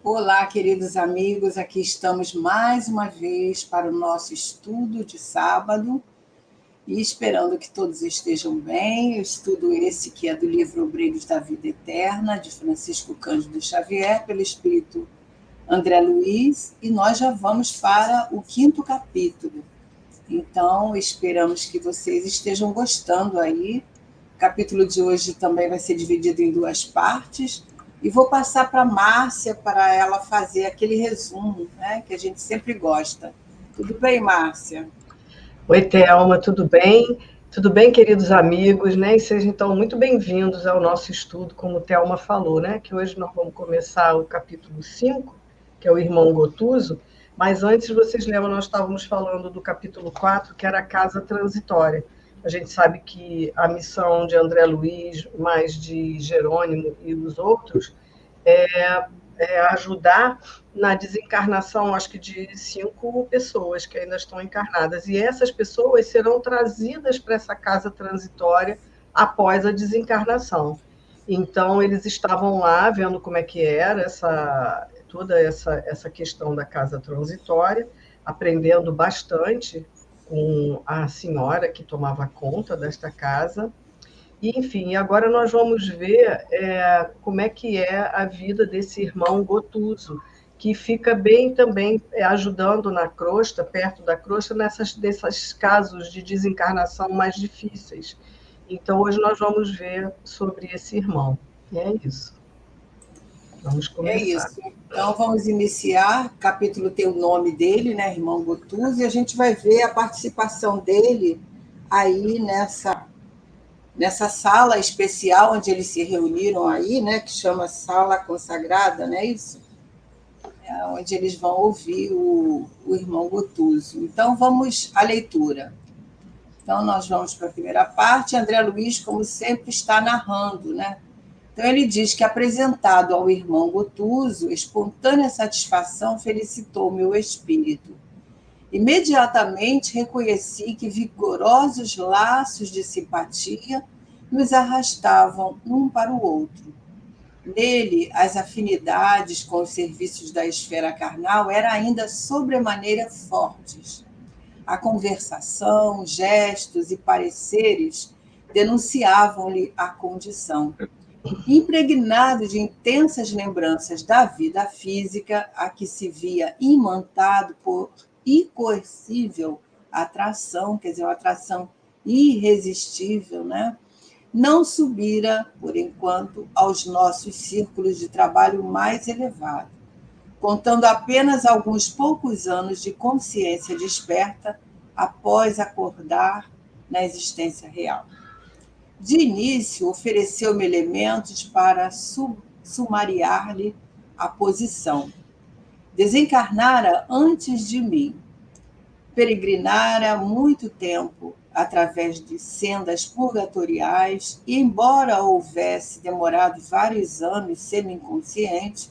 Olá, queridos amigos, aqui estamos mais uma vez para o nosso estudo de sábado e esperando que todos estejam bem. O estudo esse que é do livro Obreiros da Vida Eterna, de Francisco Cândido Xavier, pelo Espírito André Luiz, e nós já vamos para o 5º capítulo. Então, esperamos que vocês estejam gostando aí. O capítulo de hoje também vai ser dividido em 2 partes. E vou passar para a Márcia para ela fazer aquele resumo, né, que a gente sempre gosta. Tudo bem, Márcia? Oi, Thelma, tudo bem? Tudo bem, queridos amigos, né? E sejam então muito bem-vindos ao nosso estudo, como a Thelma falou, né? Que hoje nós vamos começar o capítulo 5, que é o irmão Gotuso, mas antes, vocês lembram, nós estávamos falando do capítulo 4, que era a casa transitória. A gente sabe que a missão de André Luiz, mais de Jerônimo e os outros, é ajudar na desencarnação, acho que de 5 pessoas que ainda estão encarnadas. E essas pessoas serão trazidas para essa casa transitória após a desencarnação. Então, eles estavam lá vendo como é que era toda essa questão da casa transitória, aprendendo bastante com a senhora que tomava conta desta casa. E, enfim, agora nós vamos ver como é que é a vida desse irmão Gotuso, que fica bem também ajudando na crosta, perto da crosta, nesses casos de desencarnação mais difíceis. Então, hoje nós vamos ver sobre esse irmão. E é isso. Vamos começar. É isso. Então, vamos iniciar. O capítulo tem o nome dele, né, irmão Gotuso, e a gente vai ver a participação dele aí nessa sala especial onde eles se reuniram aí, né, que chama Sala Consagrada, não é isso? É onde eles vão ouvir o irmão Gotuso. Então, vamos à leitura. Então, nós vamos para a primeira parte. André Luiz, como sempre, está narrando, né? Então, ele diz que, apresentado ao irmão Gotuso, espontânea satisfação felicitou meu espírito. Imediatamente reconheci que vigorosos laços de simpatia nos arrastavam um para o outro. Nele, as afinidades com os serviços da esfera carnal eram ainda sobremaneira fortes. A conversação, gestos e pareceres denunciavam-lhe a condição. Impregnado de intensas lembranças da vida física, a que se via imantado por incoercível atração, quer dizer, uma atração irresistível, né? Não subira, por enquanto, aos nossos círculos de trabalho mais elevados, contando apenas alguns poucos anos de consciência desperta após acordar na existência real. De início, ofereceu-me elementos para sumariar-lhe a posição. Desencarnara antes de mim. Peregrinara há muito tempo através de sendas purgatoriais e, embora houvesse demorado vários anos semi-inconsciente,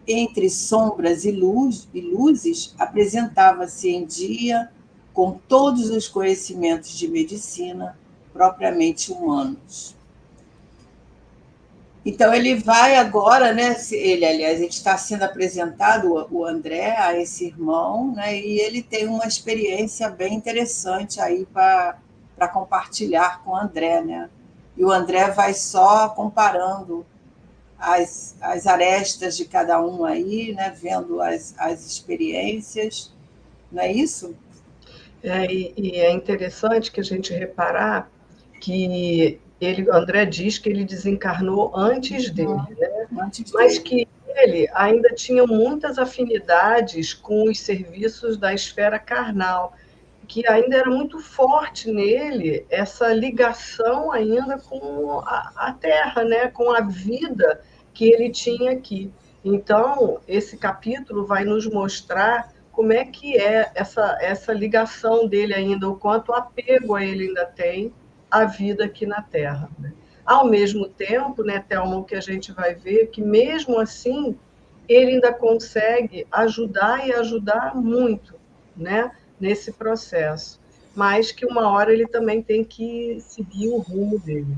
entre sombras e luzes, apresentava-se em dia com todos os conhecimentos de medicina propriamente humanos. Então, ele vai agora, né? Aliás, ele está sendo apresentado, o André, a esse irmão, né? E ele tem uma experiência bem interessante aí para compartilhar com o André, né? E o André vai só comparando as arestas de cada um aí, né? Vendo as experiências, não é isso? E é interessante que a gente reparar que André diz que ele desencarnou antes dele, né? Mas que ele ainda tinha muitas afinidades com os serviços da esfera carnal, que ainda era muito forte nele essa ligação ainda com a Terra, né? Com a vida que ele tinha aqui. Então, esse capítulo vai nos mostrar como é que é essa ligação dele ainda, o quanto apego ele ainda tem à vida aqui na Terra. Né? Ao mesmo tempo, né, Thelma, o que a gente vai ver que, mesmo assim, ele ainda consegue ajudar e ajudar muito, né, nesse processo. Mas que uma hora ele também tem que seguir o rumo dele.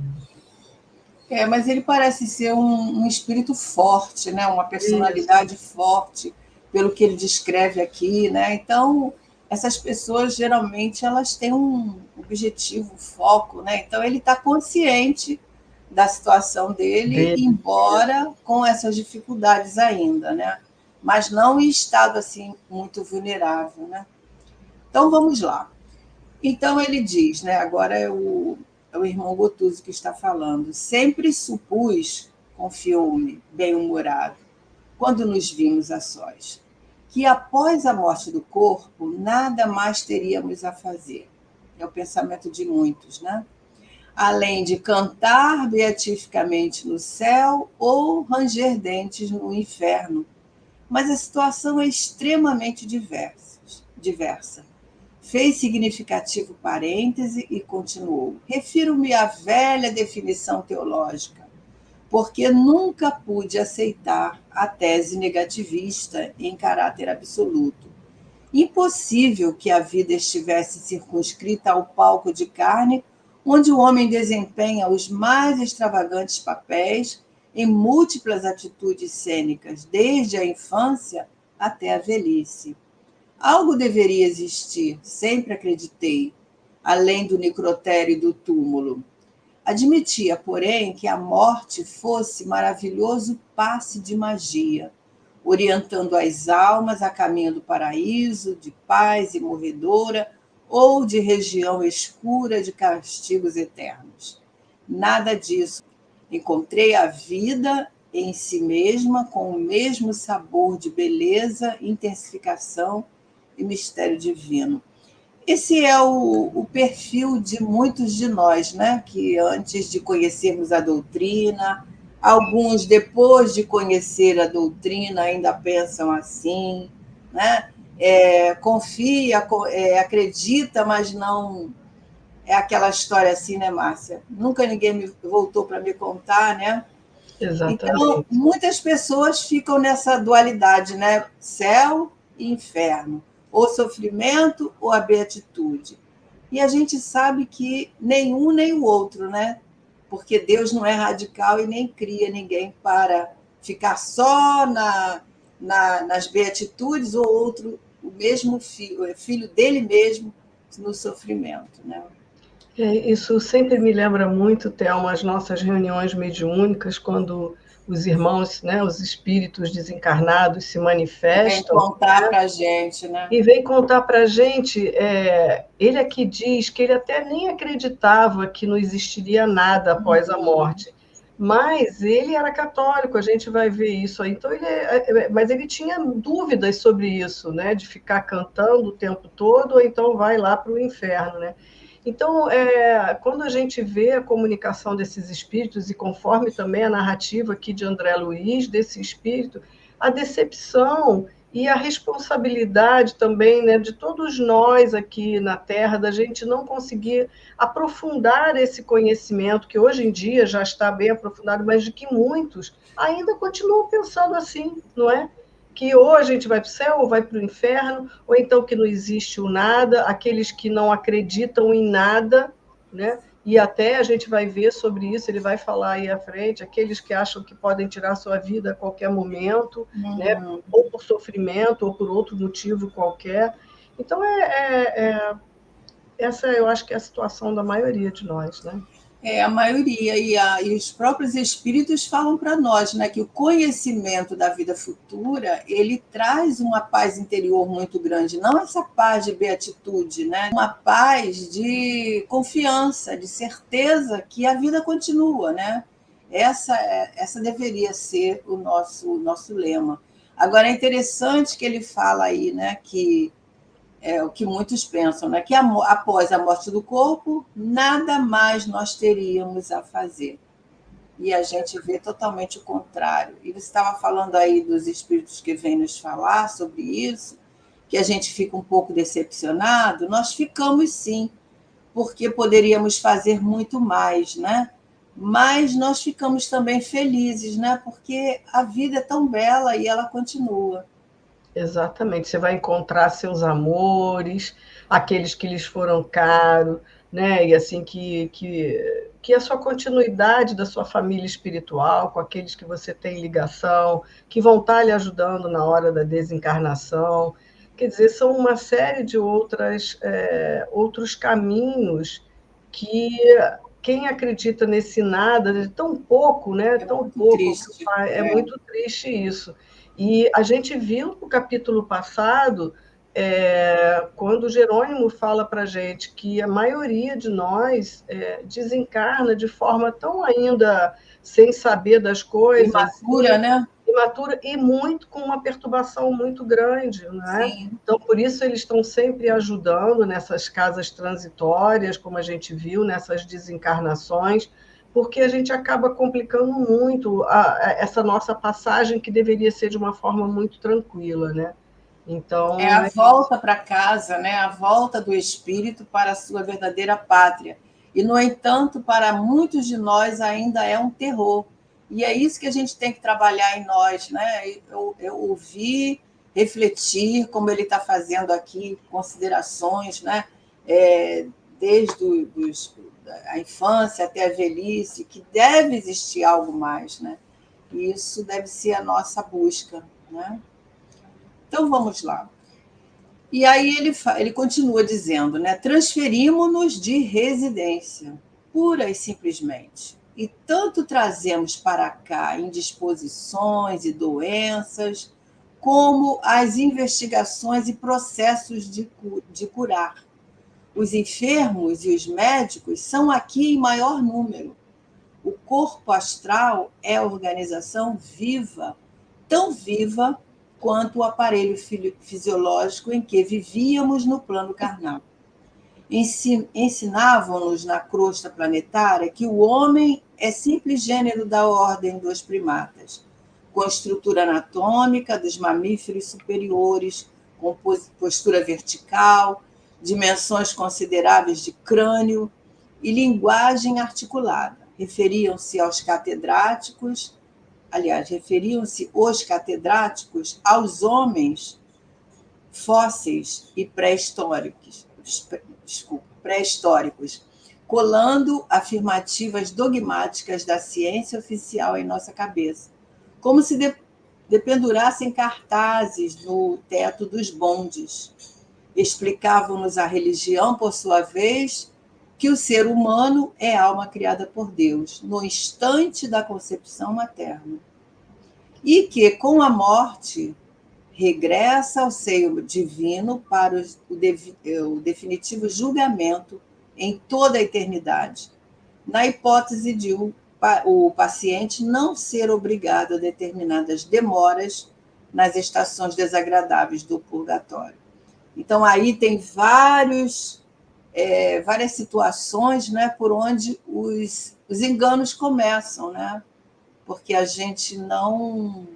Mas ele parece ser um espírito forte, né? Uma personalidade forte, pelo que ele descreve aqui, né? Então, essas pessoas, geralmente, elas têm um objetivo, um foco, né? Então, ele está consciente da situação dele, embora com essas dificuldades ainda, né? Mas não em estado, assim, muito vulnerável, né? Então, vamos lá. Então ele diz, né, agora é o irmão Gotuso que está falando, sempre supus, confiou-me, bem-humorado, quando nos vimos a sós, que após a morte do corpo, nada mais teríamos a fazer. É o pensamento de muitos, né? Além de cantar beatificamente no céu ou ranger dentes no inferno. Mas a situação é extremamente diversa. Fez significativo parêntese e continuou. Refiro-me à velha definição teológica, porque nunca pude aceitar a tese negativista em caráter absoluto. Impossível que a vida estivesse circunscrita ao palco de carne, onde o homem desempenha os mais extravagantes papéis em múltiplas atitudes cênicas, desde a infância até a velhice. Algo deveria existir, sempre acreditei, além do necrotério e do túmulo. Admitia, porém, que a morte fosse maravilhoso passe de magia, orientando as almas a caminho do paraíso, de paz imorredora ou de região escura de castigos eternos. Nada disso. Encontrei a vida em si mesma com o mesmo sabor de beleza, intensificação e mistério divino. Esse é o perfil de muitos de nós, né? Que antes de conhecermos a doutrina, alguns depois de conhecer a doutrina ainda pensam assim, né? Confia, acredita, mas não é aquela história assim, né, Márcia? Nunca ninguém voltou para me contar, né? Então, Exatamente. muitas pessoas ficam nessa dualidade, né? Céu e inferno, ou sofrimento ou a beatitude. E a gente sabe que nenhum nem o outro, né? Porque Deus não é radical e nem cria ninguém para ficar só nas beatitudes ou outro, o mesmo filho dele mesmo no sofrimento, né? Isso sempre me lembra muito, Thelma, as nossas reuniões mediúnicas, quando os irmãos, né, os espíritos desencarnados se Vem manifestam, contar né, para a gente, né? e vem contar para a gente, ele aqui diz que ele até nem acreditava que não existiria nada após a morte, mas ele era católico, a gente vai ver isso aí. Então mas ele tinha dúvidas sobre isso, né, de ficar cantando o tempo todo, ou então vai lá para o inferno, né? Então, quando a gente vê a comunicação desses espíritos, e conforme também a narrativa aqui de André Luiz, desse espírito, a decepção e a responsabilidade também, né, de todos nós aqui na Terra, da gente não conseguir aprofundar esse conhecimento, que hoje em dia já está bem aprofundado, mas de que muitos ainda continuam pensando assim, não é? Que ou a gente vai para o céu ou vai para o inferno, ou então que não existe o nada, aqueles que não acreditam em nada, né? E até a gente vai ver sobre isso, ele vai falar aí à frente, aqueles que acham que podem tirar sua vida a qualquer momento, né? Ou por sofrimento, ou por outro motivo qualquer. Então, essa eu acho que é a situação da maioria de nós, né? A maioria, e os próprios espíritos falam para nós, né, que o conhecimento da vida futura, ele traz uma paz interior muito grande, não essa paz de beatitude, né, uma paz de confiança, de certeza que a vida continua, né? Essa deveria ser o nosso lema. Agora, é interessante que ele fala aí, né, que é o que muitos pensam, né? Que após a morte do corpo, nada mais nós teríamos a fazer. E a gente vê totalmente o contrário. E você estava falando aí dos espíritos que vêm nos falar sobre isso, que a gente fica um pouco decepcionado. Nós ficamos sim, porque poderíamos fazer muito mais, né? Mas nós ficamos também felizes, né? Porque a vida é tão bela e ela continua. Exatamente, você vai encontrar seus amores, aqueles que lhes foram caros, né? E assim que que a sua continuidade da sua família espiritual, com aqueles que você tem ligação, que vão estar lhe ajudando na hora da desencarnação. Quer dizer, são uma série de outros caminhos que quem acredita nesse nada, de tão pouco, né? Tão pouco, triste. É muito triste isso. E a gente viu no capítulo passado, quando Jerônimo fala para a gente que a maioria de nós desencarna de forma tão ainda sem saber das coisas, Imatura, né? Imatura e muito com uma perturbação muito grande, né? Sim. Então, por isso eles estão sempre ajudando nessas casas transitórias, como a gente viu, nessas desencarnações, porque a gente acaba complicando muito essa nossa passagem, que deveria ser de uma forma muito tranquila, né? Então, É a volta para casa, né? A volta do espírito para a sua verdadeira pátria. E, no entanto, para muitos de nós ainda é um terror. E é isso que a gente tem que trabalhar em nós, né? Eu ouvir, refletir, como ele está fazendo aqui, considerações, né? Desde a infância até a velhice, que deve existir algo mais, né? E isso deve ser a nossa busca, né? Então, vamos lá. E aí ele continua dizendo, né? Transferimos-nos de residência, pura e simplesmente. E tanto trazemos para cá indisposições e doenças, como as investigações e processos de curar. Os enfermos e os médicos são aqui em maior número. O corpo astral é a organização viva, tão viva quanto o aparelho fisiológico em que vivíamos no plano carnal. Ensinavam-nos na crosta planetária que o homem é simples gênero da ordem dos primatas, com a estrutura anatômica dos mamíferos superiores, com postura vertical, dimensões consideráveis de crânio e linguagem articulada. Referiam-se os catedráticos aos homens fósseis e pré-históricos, colando afirmativas dogmáticas da ciência oficial em nossa cabeça, como se dependurassem cartazes no teto dos bondes. Explicavam-nos a religião, por sua vez, que o ser humano é alma criada por Deus, no instante da concepção materna, e que, com a morte, regressa ao seio divino para o definitivo julgamento em toda a eternidade, na hipótese de o paciente não ser obrigado a determinadas demoras nas estações desagradáveis do purgatório. Então, aí tem várias situações, né, por onde os enganos começam, né? Porque a gente não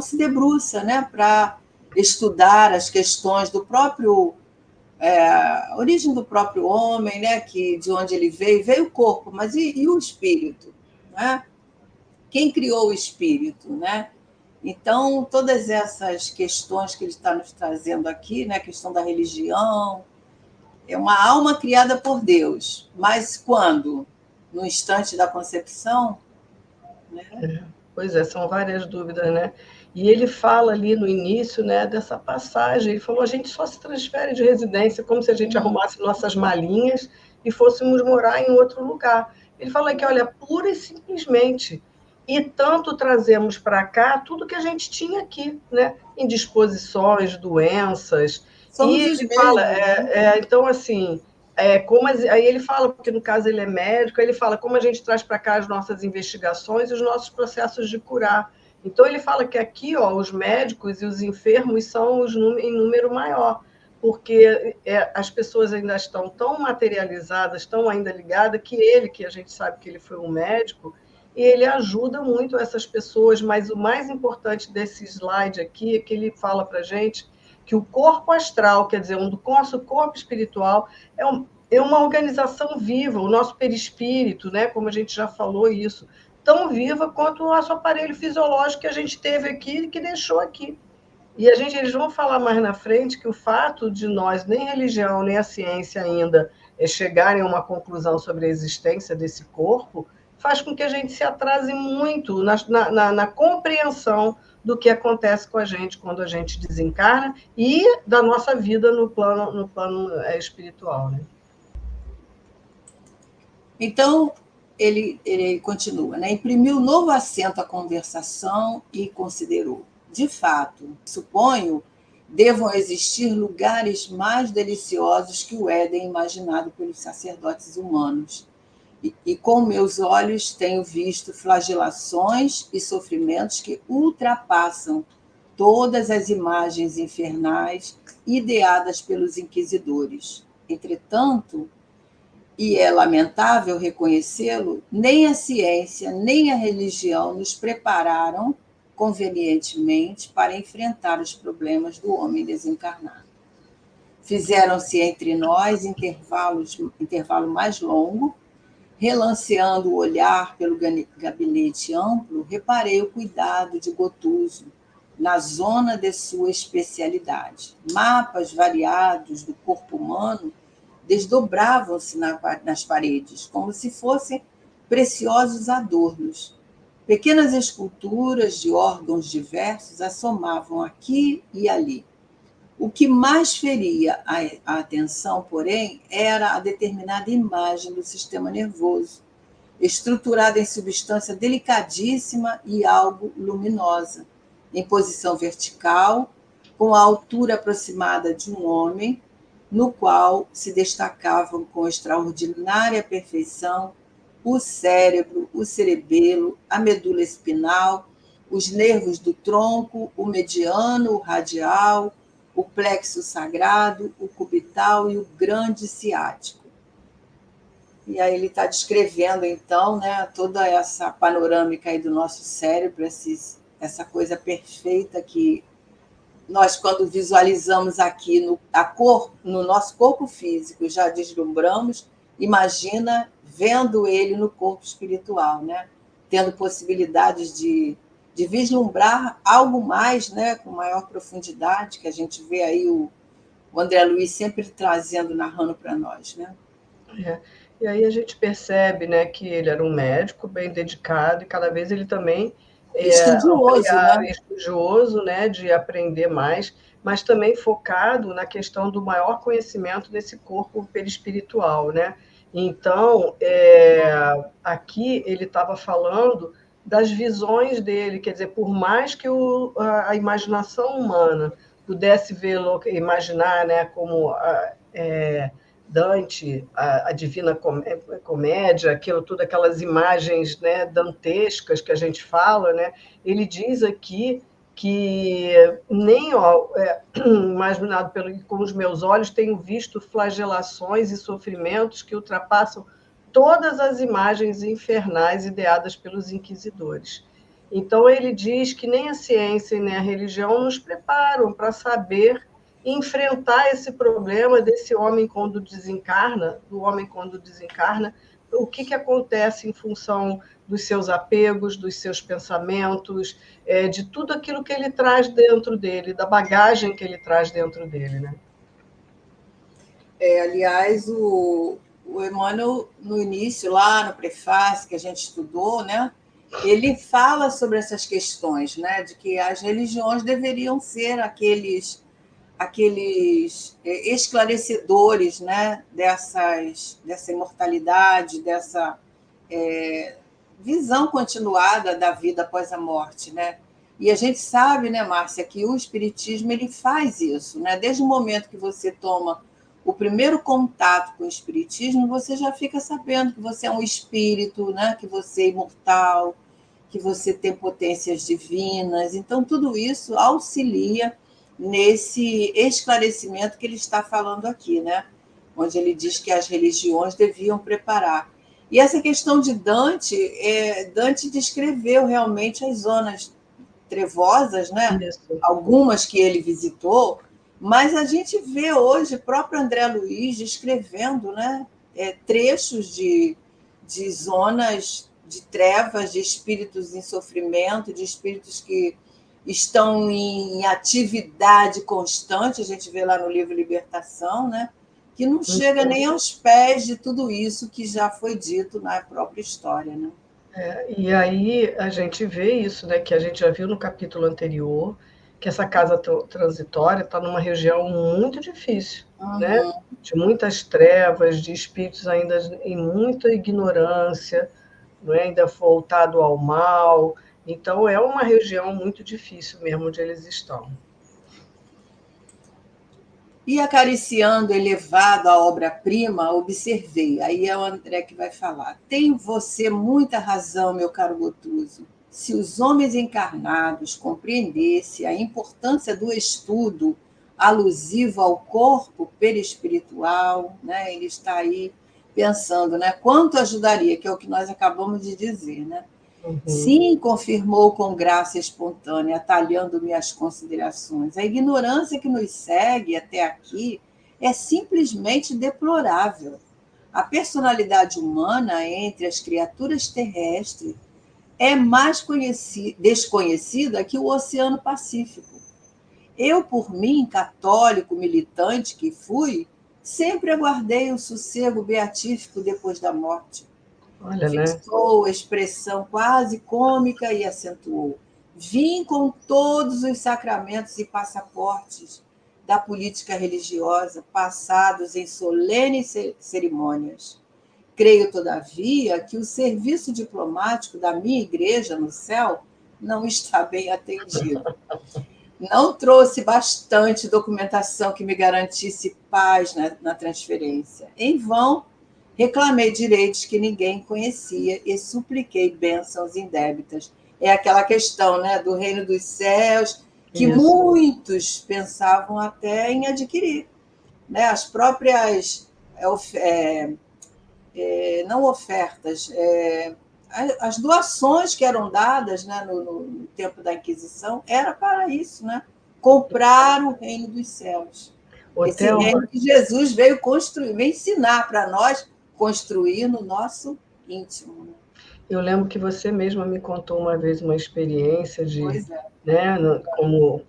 se debruça, né, para estudar as questões do próprio a origem do próprio homem, né, que de onde ele veio o corpo, mas e o espírito, né? Quem criou o espírito, né? Então, todas essas questões que ele está nos trazendo aqui, né, a questão da religião, é uma alma criada por Deus, mas quando? No instante da concepção? Né? Pois é, são várias dúvidas, né? E ele fala ali no início, né, dessa passagem, ele falou, a gente só se transfere de residência como se a gente arrumasse nossas malinhas e fôssemos morar em outro lugar. Ele fala que, olha, pura e simplesmente, e tanto trazemos para cá tudo que a gente tinha aqui, né? Indisposições, doenças. Somos E os ele fala, mesmos, né? então, assim, aí ele fala, porque no caso ele é médico, ele fala como a gente traz para cá as nossas investigações e os nossos processos de curar. Então ele fala que aqui, ó, os médicos e os enfermos são em número maior, porque as pessoas ainda estão tão materializadas, tão ainda ligadas, que a gente sabe que ele foi um médico, e ele ajuda muito essas pessoas, mas o mais importante desse slide aqui é que ele fala para a gente que o corpo astral, quer dizer, o nosso corpo espiritual, é uma organização viva, o nosso perispírito, né, como a gente já falou isso, tão viva quanto o nosso aparelho fisiológico que a gente teve aqui e que deixou aqui. E eles vão falar mais na frente que o fato de nós, nem religião, nem a ciência ainda, chegarem a uma conclusão sobre a existência desse corpo, faz com que a gente se atrase muito na compreensão do que acontece com a gente quando a gente desencarna e da nossa vida no plano espiritual, né? Então, ele continua, né? Imprimiu novo acento à conversação e considerou: de fato, suponho, devam existir lugares mais deliciosos que o Éden imaginado pelos sacerdotes humanos. E com meus olhos tenho visto flagelações e sofrimentos que ultrapassam todas as imagens infernais ideadas pelos inquisidores. Entretanto, e é lamentável reconhecê-lo, nem a ciência nem a religião nos prepararam convenientemente para enfrentar os problemas do homem desencarnado. Fizeram-se entre nós intervalo mais longo. Relanceando o olhar pelo gabinete amplo, reparei o cuidado de Gotuso na zona de sua especialidade. Mapas variados do corpo humano desdobravam-se nas paredes, como se fossem preciosos adornos. Pequenas esculturas de órgãos diversos assomavam aqui e ali. O que mais feria a atenção, porém, era a determinada imagem do sistema nervoso, estruturada em substância delicadíssima e algo luminosa, em posição vertical, com a altura aproximada de um homem, no qual se destacavam com extraordinária perfeição o cérebro, o cerebelo, a medula espinal, os nervos do tronco, o mediano, o radial, o plexo sagrado, o cubital e o grande ciático. E aí ele está descrevendo, então, né, toda essa panorâmica aí do nosso cérebro, essa coisa perfeita que nós, quando visualizamos aqui no nosso corpo físico, já deslumbramos, imagina vendo ele no corpo espiritual, né? Tendo possibilidades de vislumbrar algo mais, né, com maior profundidade, que a gente vê aí o André Luiz sempre trazendo, narrando para nós, né? E aí a gente percebe, né, que ele era um médico bem dedicado e cada vez ele também estudioso, né? Estudioso, né, de aprender mais, mas também focado na questão do maior conhecimento desse corpo perispiritual, né? Então, aqui ele estava falando das visões dele, quer dizer, por mais que a imaginação humana pudesse vê-lo, imaginar, né, como Dante, a Divina Comédia, tudo aquelas imagens, né, dantescas que a gente fala, né? Ele diz aqui que nem imaginado com os meus olhos tenho visto flagelações e sofrimentos que ultrapassam todas as imagens infernais ideadas pelos inquisidores. Então ele diz que nem a ciência nem a religião nos preparam para saber enfrentar esse problema desse homem quando desencarna, o que acontece em função dos seus apegos, dos seus pensamentos, de tudo aquilo que ele traz dentro dele, da bagagem que ele traz dentro dele, né? Aliás, o Emmanuel, no início, lá no prefácio que a gente estudou, né, ele fala sobre essas questões, né, de que as religiões deveriam ser aqueles esclarecedores, né, dessa imortalidade, dessa visão continuada da vida após a morte, né? E a gente sabe, né, Márcia, que o Espiritismo ele faz isso, né? Desde o momento que você toma o primeiro contato com o Espiritismo, você já fica sabendo que você é um espírito, né? Que você é imortal, que você tem potências divinas. Então, tudo isso auxilia nesse esclarecimento que ele está falando aqui, né? Onde ele diz que as religiões deviam preparar. E essa questão de Dante, Dante descreveu realmente as zonas trevosas, né? Isso. Algumas que ele visitou, mas a gente vê hoje o próprio André Luiz descrevendo, né? Trechos de zonas de trevas, de espíritos em sofrimento, de espíritos que estão em atividade constante, a gente vê lá no livro Libertação, né? que não chega nem aos pés de tudo isso que já foi dito na própria história, né? E aí a gente vê isso, né, que a gente já viu no capítulo anterior, que essa casa transitória está numa região muito difícil, né? Uhum. De muitas trevas, de espíritos ainda em muita ignorância, não é? Ainda voltado ao mal. Então é uma região muito difícil mesmo onde eles estão. E acariciando elevado a obra-prima, observei. Aí é o André que vai falar. Tem você muita razão, meu caro Gotuso. Se os homens encarnados compreendessem a importância do estudo alusivo ao corpo perispiritual, né? Ele está aí pensando, né? Quanto ajudaria, que é o que nós acabamos de dizer, né? Uhum. Sim, confirmou com graça espontânea, atalhando-me as considerações. A ignorância que nos segue até aqui é simplesmente deplorável. A personalidade humana entre as criaturas terrestres é mais desconhecida que o Oceano Pacífico. Eu, por mim, católico militante que fui, sempre aguardei o sossego beatífico depois da morte. Olha, né? Fixou a expressão quase cômica e acentuou: vim com todos os sacramentos e passaportes da política religiosa, passados em solenes cerimônias. Creio, todavia, que o serviço diplomático da minha igreja no céu não está bem atendido. Não trouxe bastante documentação que me garantisse paz na transferência. Em vão, reclamei direitos que ninguém conhecia e supliquei bênçãos indébitas. É aquela questão, né, do reino dos céus, que Isso. muitos pensavam até em adquirir, né? As próprias não ofertas, as doações que eram dadas, né, no tempo da Inquisição era para isso, né? Comprar o reino dos céus. Esse Hotel. reino que Jesus veio construir, veio ensinar para nós construir no nosso íntimo. Né? Eu lembro que você mesma me contou uma vez uma experiência de, Pois é. né, como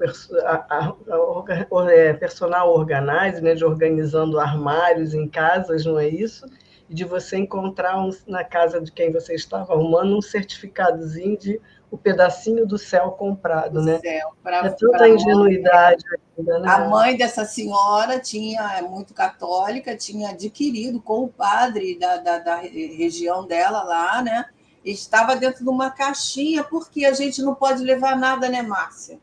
personal organizer, né, de organizando armários em casas, não é isso? E de você encontrar na casa de quem você estava arrumando um certificadozinho de o pedacinho do céu comprado, Do né? céu É para tanta a mãe. ingenuidade ainda, A né? mãe dessa senhora tinha, é muito católica, tinha adquirido com o padre da região dela lá, né? Estava dentro de uma caixinha, porque a gente não pode levar nada, né, Márcia?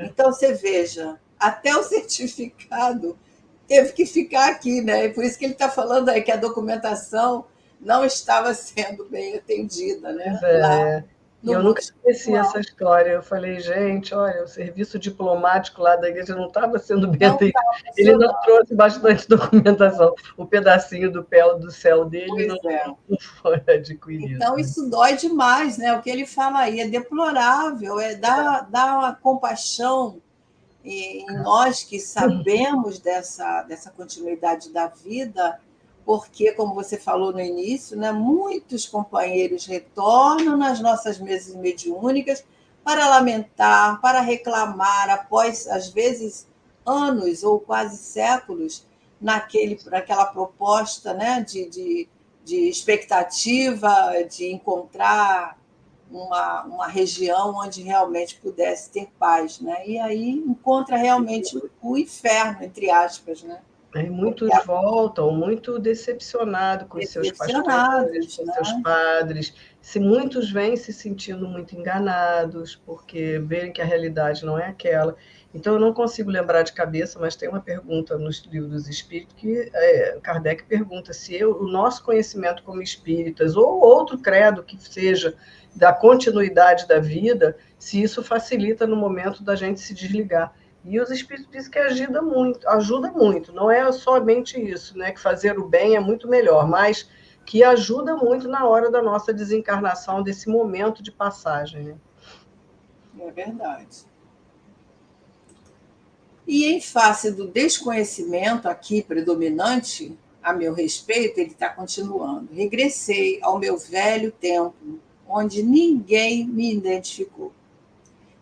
Então, você veja, até o certificado teve que ficar aqui, né? E por isso que ele está falando aí que a documentação não estava sendo bem atendida, Pois né? Lá é. E no eu mundo nunca esqueci essa espiritual. história. Eu falei, gente, olha, o serviço diplomático lá da igreja não estava sendo bem Não atendido. está Ele não funcionando. trouxe bastante documentação. O pedacinho do pé do céu dele Pois é. não foi adquirido. Então, isso dói demais, né? O que ele fala aí é deplorável, dá uma compaixão em nós que sabemos dessa continuidade da vida, porque, como você falou no início, né, muitos companheiros retornam nas nossas mesas mediúnicas para lamentar, para reclamar, após, às vezes, anos ou quase séculos, naquela proposta, né, de expectativa de encontrar uma região onde realmente pudesse ter paz, né? E aí encontra realmente o inferno, entre aspas, né? Aí Porque muitos voltam muito decepcionados com os seus pastores, decepcionados, com seus né? padres. Se muitos vêm se sentindo muito enganados, porque veem que a realidade não é aquela. Então, eu não consigo lembrar de cabeça, mas tem uma pergunta nos livros dos Espíritos que Kardec pergunta se o nosso conhecimento como espíritas, ou outro credo que seja, da continuidade da vida, se isso facilita no momento da gente se desligar. E os espíritos dizem que ajuda muito. Não é somente isso, né? Que fazer o bem é muito melhor, mas que ajuda muito na hora da nossa desencarnação, desse momento de passagem. Né? É verdade. E em face do desconhecimento aqui predominante, a meu respeito, ele está continuando. Regressei ao meu velho tempo, onde ninguém me identificou.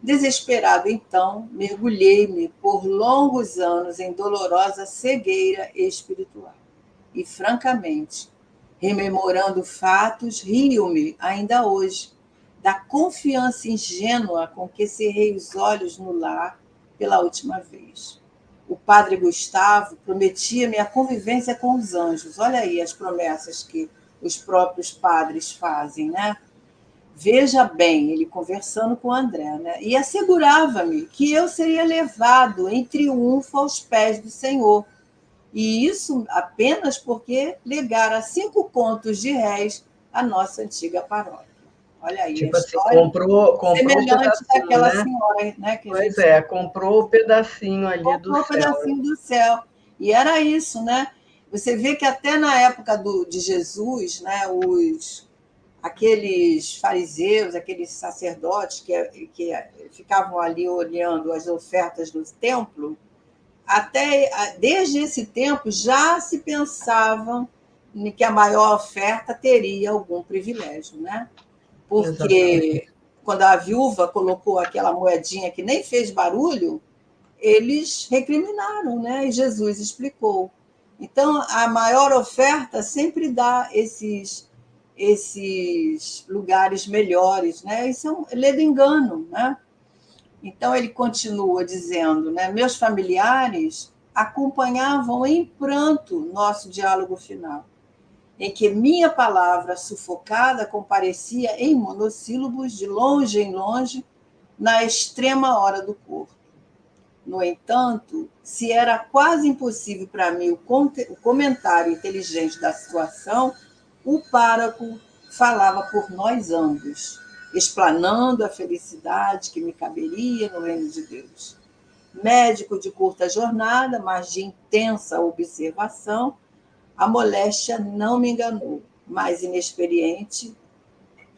Desesperado, então, mergulhei-me por longos anos em dolorosa cegueira espiritual. e francamente. Rememorando fatos, rio-me ainda hoje da confiança ingênua com que cerrei os olhos no lar pela última vez. O padre Gustavo prometia-me a convivência com os anjos. Olha aí as promessas que os próprios padres fazem, né? Veja bem, ele conversando com o André, né? E assegurava-me que eu seria levado em triunfo aos pés do Senhor. E isso apenas porque legara 5 contos de réis à nossa antiga paróquia. Olha aí a Tipo assim, história comprou um semelhante pedacinho, daquela né? senhora, né? Que a Pois gente é, comprou o pedacinho ali do comprou um céu. pedacinho do céu. E era isso, né? Você vê que até na época de Jesus, né, aqueles fariseus, aqueles sacerdotes que ficavam ali olhando as ofertas do templo, até desde esse tempo já se pensava que a maior oferta teria algum privilégio, né? Exatamente. Porque quando a viúva colocou aquela moedinha que nem fez barulho, eles recriminaram, né? E Jesus explicou. Então, a maior oferta sempre dá esses lugares melhores, né? Isso é lê do engano, né? Então, ele continua dizendo, né? Meus familiares acompanhavam em pranto nosso diálogo final, em que minha palavra sufocada comparecia em monossílabos de longe em longe, na extrema hora do corpo. No entanto, se era quase impossível para mim o comentário inteligente da situação, o pároco falava por nós ambos, explanando a felicidade que me caberia no reino de Deus. Médico de curta jornada, mas de intensa observação, a moléstia não me enganou, mas inexperiente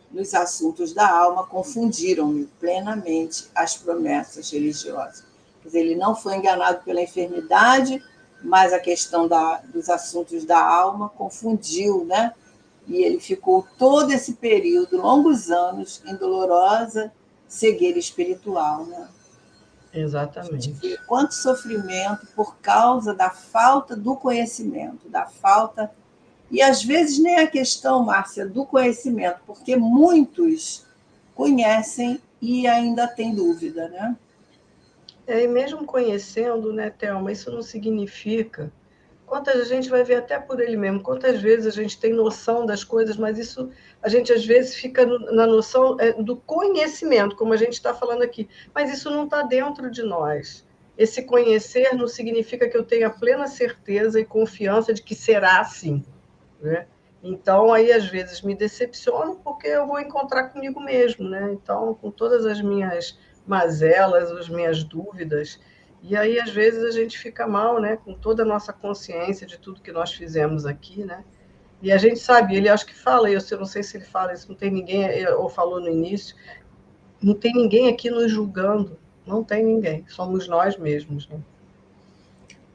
nos assuntos da alma, confundiram-me plenamente as promessas religiosas. Quer dizer, ele não foi enganado pela enfermidade, mas a questão dos assuntos da alma confundiu, né? E ele ficou todo esse período, longos anos, em dolorosa cegueira espiritual, né? A gente vê Exatamente. quanto sofrimento por causa da falta do conhecimento, da falta. E às vezes nem a questão, Márcia, do conhecimento, porque muitos conhecem e ainda têm dúvida, né? E mesmo conhecendo, né, Thelma, isso não significa. Quantas a gente vai ver até por ele mesmo, quantas vezes a gente tem noção das coisas, mas isso a gente às vezes fica na noção do conhecimento, como a gente está falando aqui, mas isso não está dentro de nós. Esse conhecer não significa que eu tenha plena certeza e confiança de que será assim, né? Então, aí, às vezes, me decepciono porque eu vou encontrar comigo mesmo, né? Então, com todas as minhas mazelas, as minhas dúvidas, e aí, às vezes, a gente fica mal, né? Com toda a nossa consciência de tudo que nós fizemos aqui, né? E a gente sabe, ele acho que fala, eu não sei se ele fala isso, não tem ninguém, ou falou no início, não tem ninguém aqui nos julgando, não tem ninguém, somos nós mesmos, né?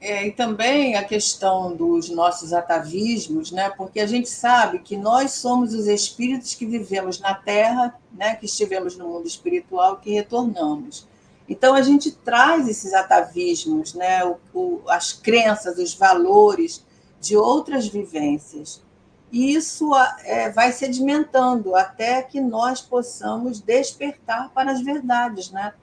E também a questão dos nossos atavismos, né? Porque a gente sabe que nós somos os espíritos que vivemos na Terra, né? Que estivemos no mundo espiritual, que retornamos. Então a gente traz esses atavismos, né? As crenças, os valores de outras vivências. E isso vai sedimentando até que nós possamos despertar para as verdades, né?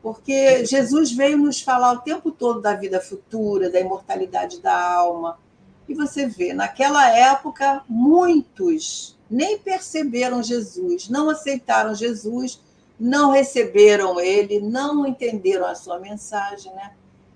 Porque Jesus veio nos falar o tempo todo da vida futura, da imortalidade da alma. E você vê, naquela época, muitos nem perceberam Jesus, não aceitaram Jesus, não receberam ele, não entenderam a sua mensagem, né?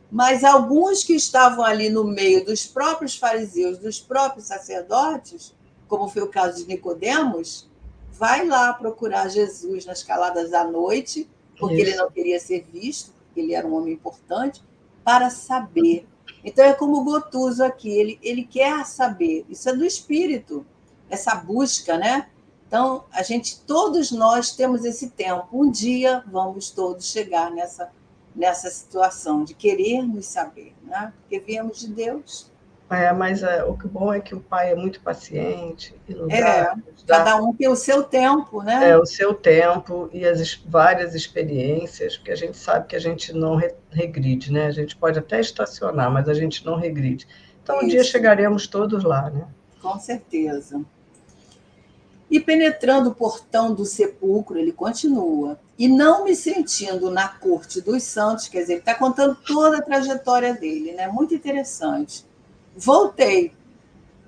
Mas alguns que estavam ali no meio dos próprios fariseus, dos próprios sacerdotes, como foi o caso de Nicodemos, vai lá procurar Jesus nas caladas da noite, porque ele Isso. não queria ser visto, porque ele era um homem importante, para saber. Então é como o Gotuso aqui, ele quer saber, isso é do espírito, essa busca, né? Então, todos nós temos esse tempo. Um dia vamos todos chegar nessa situação de querermos saber, né? Porque viemos de Deus. Mas o que bom é que o pai é muito paciente e É, nos dá cada um tem o seu tempo, né? o seu tempo e as várias experiências, porque a gente sabe que a gente não regride, né? A gente pode até estacionar, mas a gente não regride. Então, um dia chegaremos todos lá, né? Com certeza. E penetrando o portão do sepulcro, ele continua. E não me sentindo na corte dos santos, quer dizer, ele está contando toda a trajetória dele, né? Muito interessante. Voltei,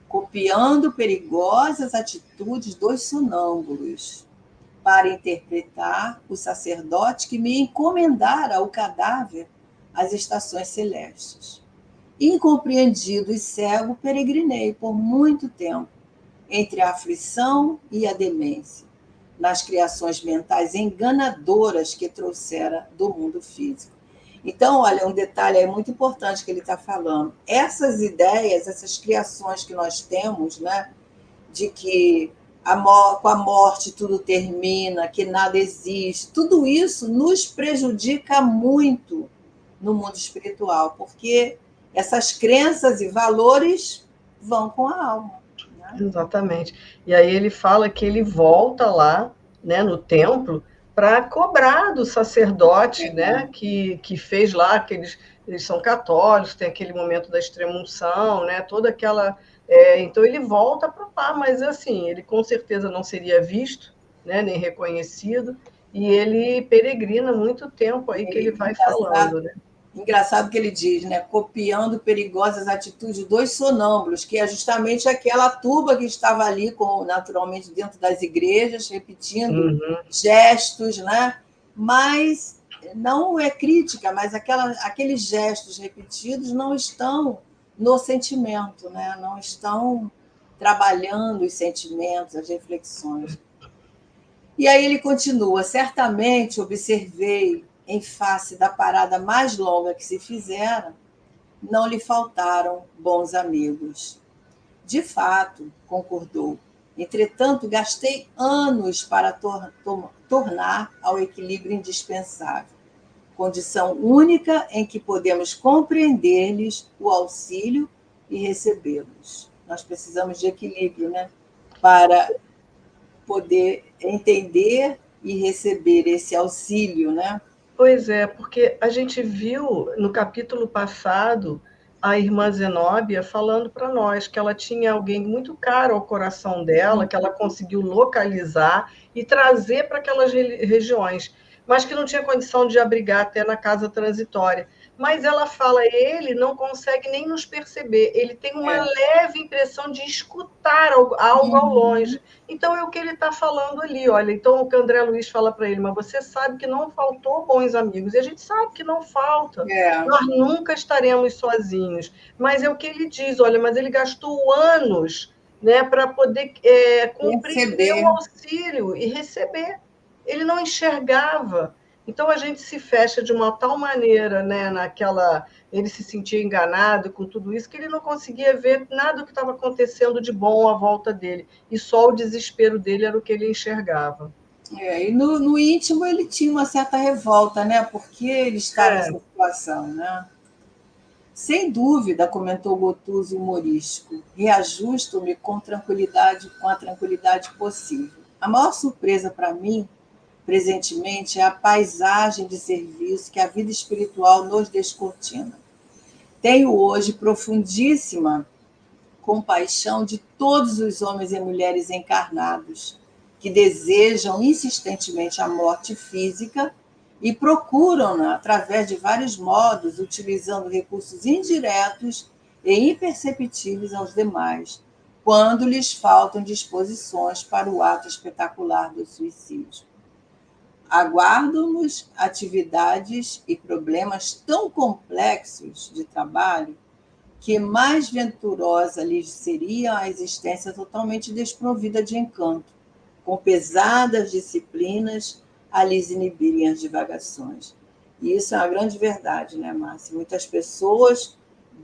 copiando perigosas atitudes dos sonâmbulos, para interpretar o sacerdote que me encomendara o cadáver às estações celestes. Incompreendido e cego, peregrinei por muito tempo entre a aflição e a demência, nas criações mentais enganadoras que trouxera do mundo físico. Então, olha, um detalhe é muito importante que ele está falando. Essas ideias, essas criações que nós temos, né, de que com a morte tudo termina, que nada existe, tudo isso nos prejudica muito no mundo espiritual, porque essas crenças e valores vão com a alma. Exatamente. E aí ele fala que ele volta lá, né, no templo, para cobrar do sacerdote, né, que fez lá, que eles são católicos, tem aquele momento da extrema-unção, né, toda aquela... então ele volta para lá, mas assim, ele com certeza não seria visto, né, nem reconhecido, e ele peregrina muito tempo aí que ele vai falando, né? Engraçado que ele diz, né? Copiando perigosas atitudes dos sonâmbulos, que é justamente aquela turba que estava ali, naturalmente, dentro das igrejas, repetindo gestos, né? Mas não é crítica, mas aqueles gestos repetidos não estão no sentimento, né? Não estão trabalhando os sentimentos, as reflexões. E aí ele continua: certamente observei, em face da parada mais longa que se fizera, não lhe faltaram bons amigos. De fato, concordou. Entretanto, gastei anos para tornar ao equilíbrio indispensável, condição única em que podemos compreender-lhes o auxílio e recebê-los. Nós precisamos de equilíbrio, né? Para poder entender e receber esse auxílio, né? Pois é, porque a gente viu no capítulo passado a irmã Zenóbia falando para nós que ela tinha alguém muito caro ao coração dela, que ela conseguiu localizar e trazer para aquelas regiões, mas que não tinha condição de abrigar até na casa transitória. Mas ela fala, ele não consegue nem nos perceber, ele tem uma leve impressão de escutar algo ao longe. Então é o que ele está falando ali, olha. Então o que o André Luiz fala para ele, mas você sabe que não faltou bons amigos, e a gente sabe que não falta. Nós nunca estaremos sozinhos. Mas é o que ele diz, olha, mas ele gastou anos, né, para poder compreender o auxílio e receber. Ele não enxergava. Então a gente se fecha de uma tal maneira, né, ele se sentia enganado com tudo isso, que ele não conseguia ver nada do que estava acontecendo de bom à volta dele. E só o desespero dele era o que ele enxergava. E no íntimo ele tinha uma certa revolta, né? Porque ele está nessa situação, né? Sem dúvida, comentou Gotuso humorístico, reajusto-me com a tranquilidade possível. A maior surpresa para mim, presentemente, é a paisagem de serviço que a vida espiritual nos descortina. Tenho hoje profundíssima compaixão de todos os homens e mulheres encarnados que desejam insistentemente a morte física e procuram-na através de vários modos, utilizando recursos indiretos e imperceptíveis aos demais, quando lhes faltam disposições para o ato espetacular do suicídio. Aguardam-nos atividades e problemas tão complexos de trabalho que mais venturosa lhes seria a existência totalmente desprovida de encanto, com pesadas disciplinas a lhes inibirem as divagações. E isso é uma grande verdade, né, Márcia? Muitas pessoas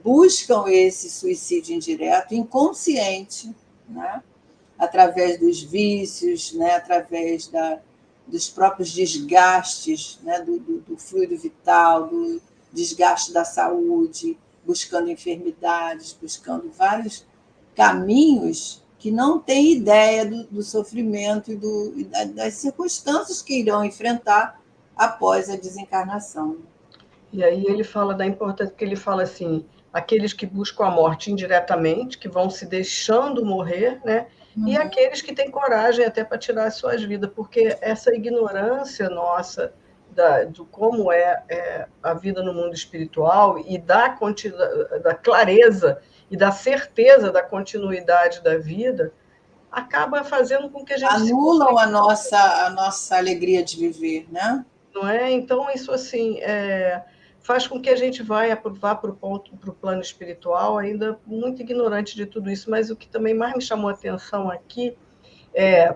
buscam esse suicídio indireto, inconsciente, né? Através dos vícios, né? Através dos próprios desgastes, né? do fluido vital, do desgaste da saúde, buscando enfermidades, buscando vários caminhos que não têm ideia do sofrimento e das circunstâncias que irão enfrentar após a desencarnação. E aí ele fala da importância, porque ele fala assim, aqueles que buscam a morte indiretamente, que vão se deixando morrer, né? E aqueles que têm coragem até para tirar as suas vidas, porque essa ignorância nossa do como é a vida no mundo espiritual e da clareza e da certeza da continuidade da vida, acaba fazendo com que a gente anulam a nossa alegria de viver, né? não é? Então, isso assim faz com que a gente vá para o plano espiritual ainda muito ignorante de tudo isso. Mas o que também mais me chamou a atenção aqui é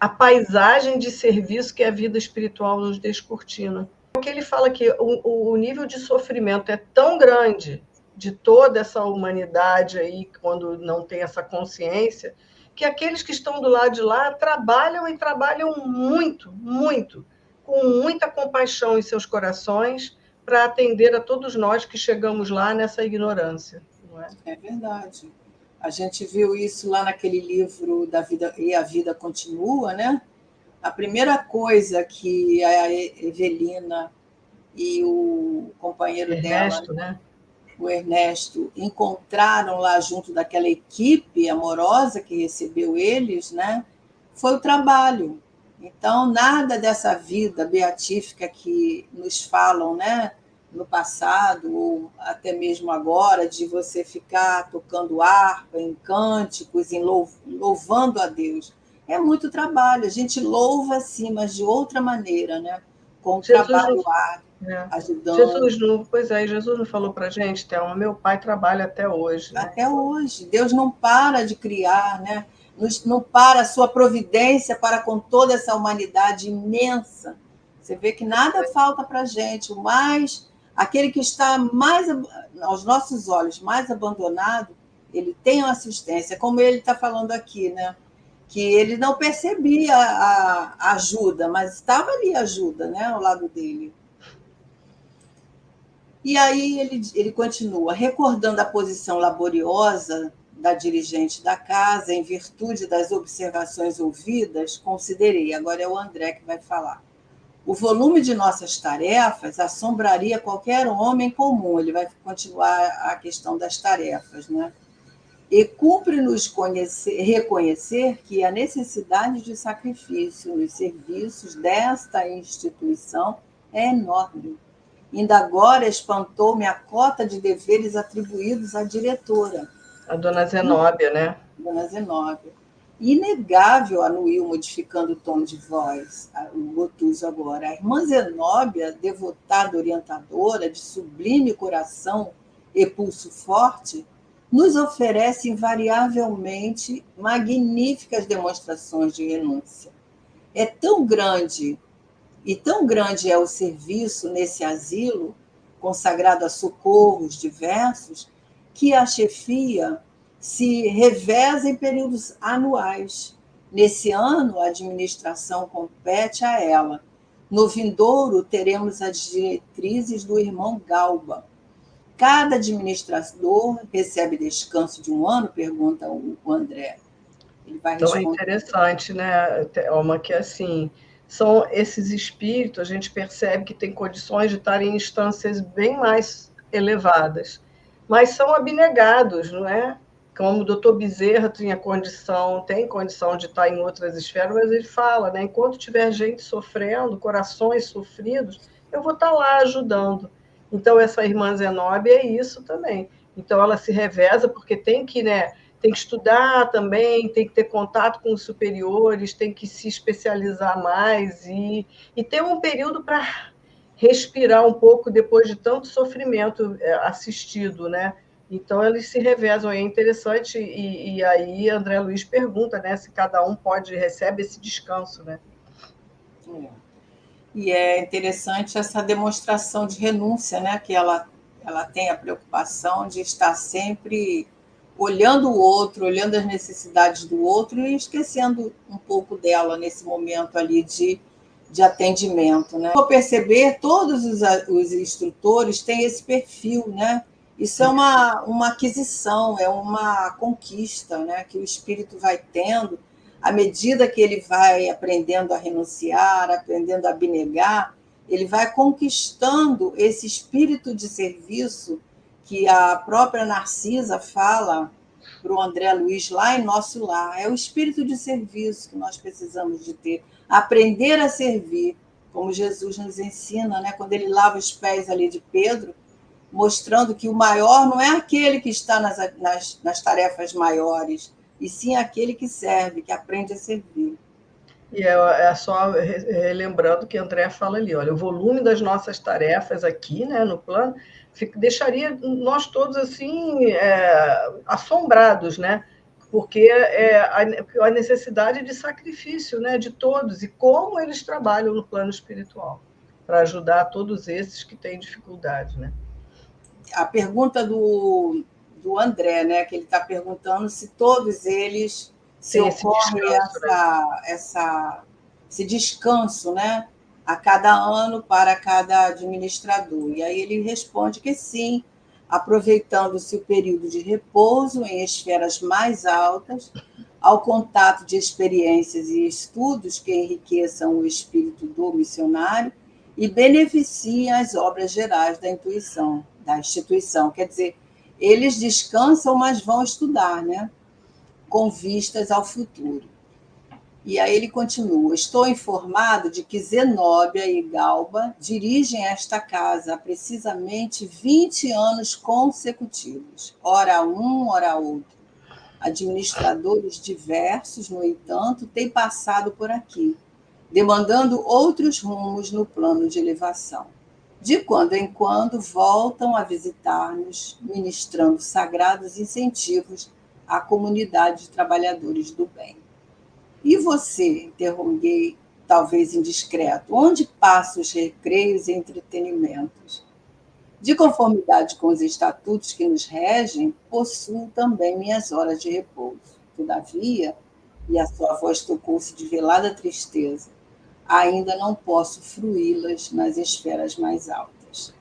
a paisagem de serviço que a vida espiritual nos descortina. Porque ele fala que o nível de sofrimento é tão grande de toda essa humanidade aí, quando não tem essa consciência, que aqueles que estão do lado de lá trabalham e trabalham muito, muito, com muita compaixão em seus corações, para atender a todos nós que chegamos lá nessa ignorância. Não é? É verdade. A gente viu isso lá naquele livro da vida e a vida continua, né? A primeira coisa que a Evelina e o companheiro dela, Ernesto, né? o Ernesto, encontraram lá junto daquela equipe amorosa que recebeu eles, né? Foi o trabalho. Então, nada dessa vida beatífica que nos falam, né? No passado, ou até mesmo agora, de você ficar tocando harpa em cânticos, louvando a Deus. É muito trabalho. A gente louva, sim, mas de outra maneira, né? Com o Jesus não trabalho árduo, É. ajudando. Jesus não falou para a gente, Thelma, meu pai trabalha até hoje, né? Até hoje. Deus não para de criar, né? Não para a sua providência para com toda essa humanidade imensa. Você vê que nada falta para a gente. O mais, aquele que está mais, aos nossos olhos, mais abandonado, ele tem uma assistência, como ele está falando aqui, né? Que ele não percebia a ajuda, mas estava ali a ajuda, né? Ao lado dele. E aí ele continua, recordando a posição laboriosa da dirigente da casa, em virtude das observações ouvidas, considerei, agora é o André que vai falar. O volume de nossas tarefas assombraria qualquer homem comum, ele vai continuar a questão das tarefas, né? E cumpre-nos reconhecer que a necessidade de sacrifício nos serviços desta instituição é enorme. Ainda agora espantou-me a cota de deveres atribuídos à diretora, A dona Zenóbia, né? dona Zenóbia. Inegável, anuiu, modificando o tom de voz, o Gotuso agora. A irmã Zenóbia, devotada orientadora, de sublime coração e pulso forte, nos oferece invariavelmente magníficas demonstrações de renúncia. É tão grande e tão grande é o serviço nesse asilo, consagrado a socorros diversos, que a chefia se reveza em períodos anuais. Nesse ano, a administração compete a ela. No vindouro, teremos as diretrizes do irmão Galba. Cada administrador recebe descanso de um ano? Pergunta o André. Ele vai Então é responder. interessante, né, Thelma, que assim, são esses espíritos, a gente percebe que tem condições de estar em instâncias bem mais elevadas, mas são abnegados, não é? Como o doutor Bezerra tem condição de estar em outras esferas, mas ele fala, né, enquanto tiver gente sofrendo, corações sofridos, eu vou estar lá ajudando. Então, essa irmã Zenóbia é isso também. Então, ela se reveza, porque tem que, né, tem que estudar também, tem que ter contato com os superiores, tem que se especializar mais e ter um período para respirar um pouco depois de tanto sofrimento assistido, né? Então, eles se revezam, é interessante, e aí André Luiz pergunta, né, se cada um recebe esse descanso, né? E é interessante essa demonstração de renúncia, né? Que ela tem a preocupação de estar sempre olhando o outro, olhando as necessidades do outro e esquecendo um pouco dela nesse momento ali de atendimento, né? Vou perceber, todos os instrutores têm esse perfil, né? Isso é uma aquisição, é uma conquista, né? Que o espírito vai tendo à medida que ele vai aprendendo a renunciar, aprendendo a abnegar, ele vai conquistando esse espírito de serviço que a própria Narcisa fala para o André Luiz lá em Nosso Lar. É o espírito de serviço que nós precisamos de ter. Aprender a servir, como Jesus nos ensina, né? Quando ele lava os pés ali de Pedro, mostrando que o maior não é aquele que está nas tarefas maiores, e sim aquele que serve, que aprende a servir. E é só relembrando que André fala ali, olha, o volume das nossas tarefas aqui, né, no plano, deixaria nós todos assim assombrados, né? Porque a necessidade de sacrifício, né, de todos e como eles trabalham no plano espiritual para ajudar todos esses que têm dificuldade, né? A pergunta do André, né, que ele está perguntando se todos eles se ocorre esse descanso, né, a cada ano para cada administrador. E aí ele responde que sim, aproveitando-se o período de repouso em esferas mais altas, ao contato de experiências e estudos que enriqueçam o espírito do missionário e beneficiem as obras gerais da intuição, da instituição. Quer dizer, eles descansam, mas vão estudar, né? Com vistas ao futuro. E aí ele continua: estou informado de que Zenóbia e Galba dirigem esta casa há precisamente 20 anos consecutivos, ora um, ora outro. Administradores diversos, no entanto, têm passado por aqui, demandando outros rumos no plano de elevação. De quando em quando voltam a visitar-nos, ministrando sagrados incentivos à comunidade de trabalhadores do bem. E você? Interroguei, talvez indiscreto. Onde passam os recreios e entretenimentos? De conformidade com os estatutos que nos regem, possuo também minhas horas de repouso. Todavia, e a sua voz tocou-se de velada tristeza, ainda não posso fruí-las nas esferas mais altas.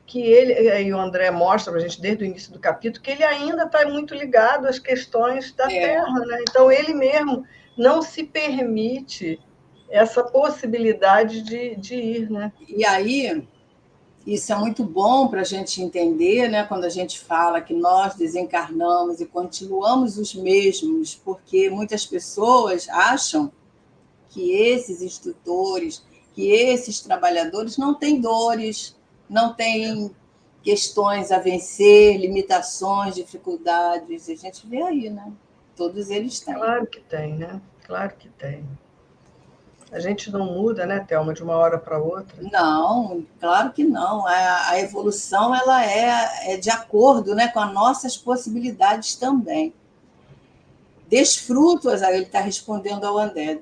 Que ele, e o André mostra para a gente desde o início do capítulo, que ele ainda está muito ligado às questões da Terra, né? Então ele mesmo não se permite essa possibilidade de ir, né? E aí, isso é muito bom para a gente entender, né, quando a gente fala que nós desencarnamos e continuamos os mesmos, porque muitas pessoas acham que esses instrutores, que esses trabalhadores não têm dores, não têm questões a vencer, limitações, dificuldades. A gente vê aí, né? Todos eles têm. Claro que tem, né? Claro que tem. A gente não muda, né, Thelma, de uma hora para outra? Não, claro que não. A evolução ela é de acordo, né, com as nossas possibilidades também. Desfruto-as, aí ele está respondendo ao André,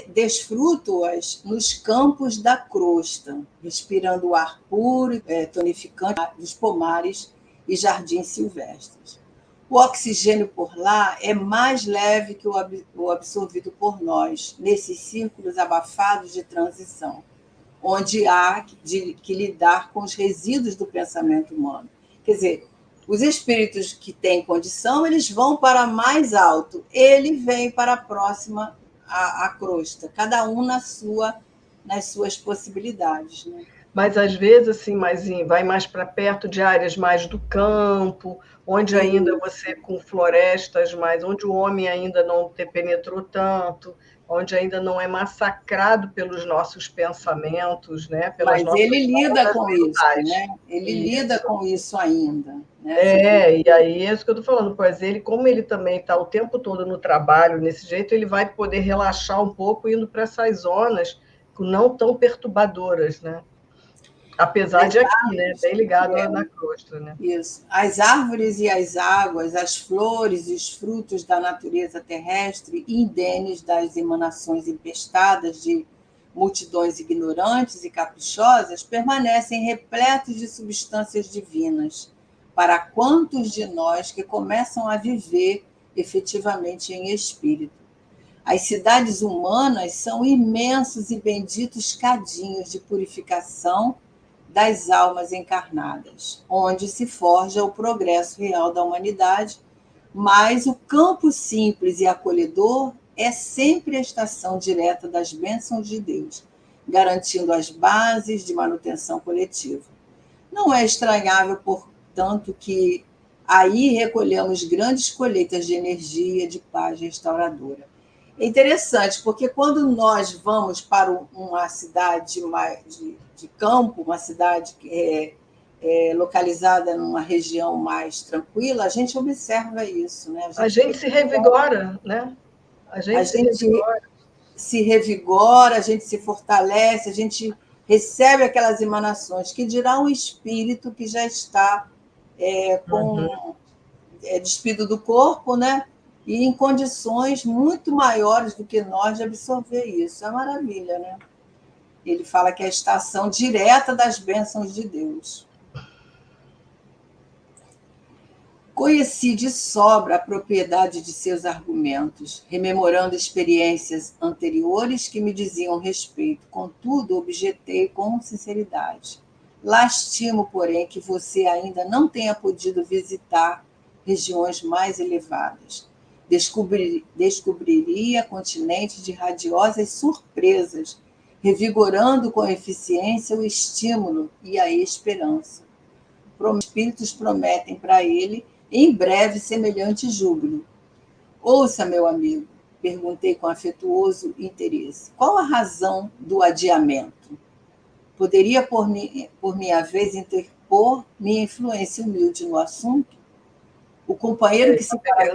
desfruto-as nos campos da crosta, respirando o ar puro, tonificante dos pomares e jardins silvestres. O oxigênio por lá é mais leve que o absorvido por nós, nesses círculos abafados de transição, onde há que lidar com os resíduos do pensamento humano. Quer dizer, os espíritos que têm condição, eles vão para mais alto, ele vem para a próxima, a crosta, cada um nas suas possibilidades, né? Mas às vezes assim, vai mais para perto de áreas mais do campo, onde ainda você com florestas mais, onde o homem ainda não penetrou tanto, onde ainda não é massacrado pelos nossos pensamentos, né? Pelas Mas ele lida com isso, mentais. né? Ele lida com isso ainda, né? E aí é isso que eu estou falando, pois ele, como ele também está o tempo todo no trabalho, nesse jeito, ele vai poder relaxar um pouco indo para essas zonas não tão perturbadoras, né? Apesar de aqui, né? Bem ligado na crosta, né? Isso. As árvores e as águas, as flores e os frutos da natureza terrestre, indenes das emanações empestadas de multidões ignorantes e caprichosas, permanecem repletos de substâncias divinas para quantos de nós que começam a viver efetivamente em espírito. As cidades humanas são imensos e benditos cadinhos de purificação das almas encarnadas, onde se forja o progresso real da humanidade, mas o campo simples e acolhedor é sempre a estação direta das bênçãos de Deus, garantindo as bases de manutenção coletiva. Não é estranhável, tanto que aí recolhemos grandes colheitas de energia, de paz restauradora. É interessante, porque quando nós vamos para uma cidade de campo, uma cidade que é localizada numa região mais tranquila, a gente observa isso, né? A gente se revigora, né? A gente se revigora, a gente se fortalece, a gente recebe aquelas emanações, que dirá um espírito que já está despido do corpo, né? E em condições muito maiores do que nós de absorver isso. É maravilha, né? Ele fala que é a estação direta das bênçãos de Deus. Conheci de sobra a propriedade de seus argumentos, rememorando experiências anteriores que me diziam respeito. Contudo, objetei com sinceridade. Lastimo, porém, que você ainda não tenha podido visitar regiões mais elevadas. Descobriria continentes de radiosas surpresas, revigorando com eficiência o estímulo e a esperança. Espíritos prometem para ele em breve semelhante júbilo. Ouça, meu amigo, perguntei com afetuoso interesse, qual a razão do adiamento? Poderia, por minha vez, interpor minha influência humilde no assunto? O companheiro que se quer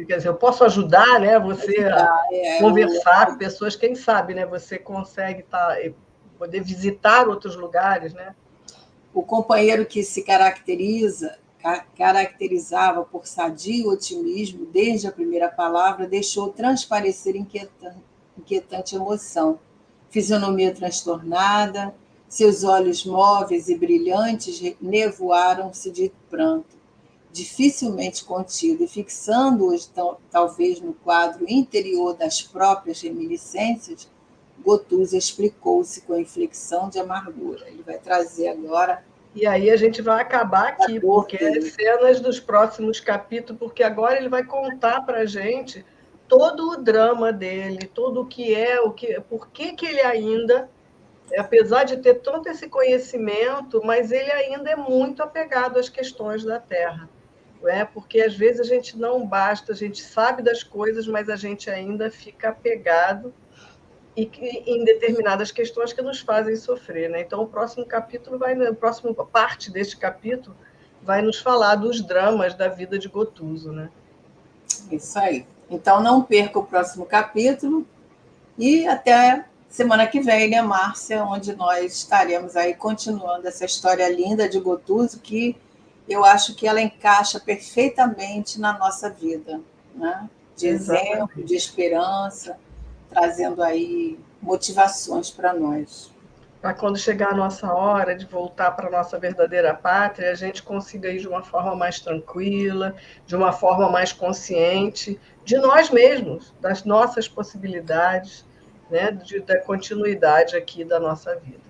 dizer, eu posso ajudar, né, você a conversar com pessoas, quem sabe, né, você consegue poder visitar outros lugares, né? O companheiro que se caracterizava por sadio otimismo desde a primeira palavra, deixou transparecer inquietante emoção. Fisionomia transtornada, seus olhos móveis e brilhantes nevoaram-se de pranto, dificilmente contido, e fixando-os talvez no quadro interior das próprias reminiscências, Gotuso explicou-se com inflexão de amargura. Ele vai trazer agora. E aí a gente vai acabar aqui, porque é cenas dos próximos capítulos, porque agora ele vai contar para a gente todo o drama dele, tudo o que por que ele ainda, apesar de ter todo esse conhecimento, mas ele ainda é muito apegado às questões da Terra. Né? Porque às vezes a gente não basta, a gente sabe das coisas, mas a gente ainda fica apegado e em determinadas questões que nos fazem sofrer, né? Então, o próximo capítulo a próxima parte deste capítulo vai nos falar dos dramas da vida de Gotuso, né? Isso aí. Então, não perca o próximo capítulo e até semana que vem, né, Márcia, onde nós estaremos aí continuando essa história linda de Gotuso, que eu acho que ela encaixa perfeitamente na nossa vida, né? De exemplo, de esperança, trazendo aí motivações para nós. Para quando chegar a nossa hora de voltar para a nossa verdadeira pátria, a gente consiga ir de uma forma mais tranquila, de uma forma mais consciente de nós mesmos, das nossas possibilidades, né, da continuidade aqui da nossa vida.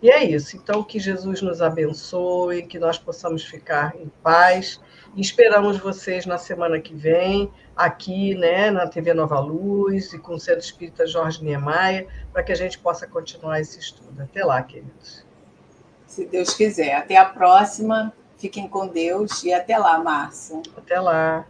E é isso. Então, que Jesus nos abençoe, que nós possamos ficar em paz. E esperamos vocês na semana que vem, aqui, né, na TV Nova Luz e com o Centro Espírita Jorge Niemeyer, para que a gente possa continuar esse estudo. Até lá, queridos. Se Deus quiser. Até a próxima. Fiquem com Deus e até lá, Márcia. Até lá.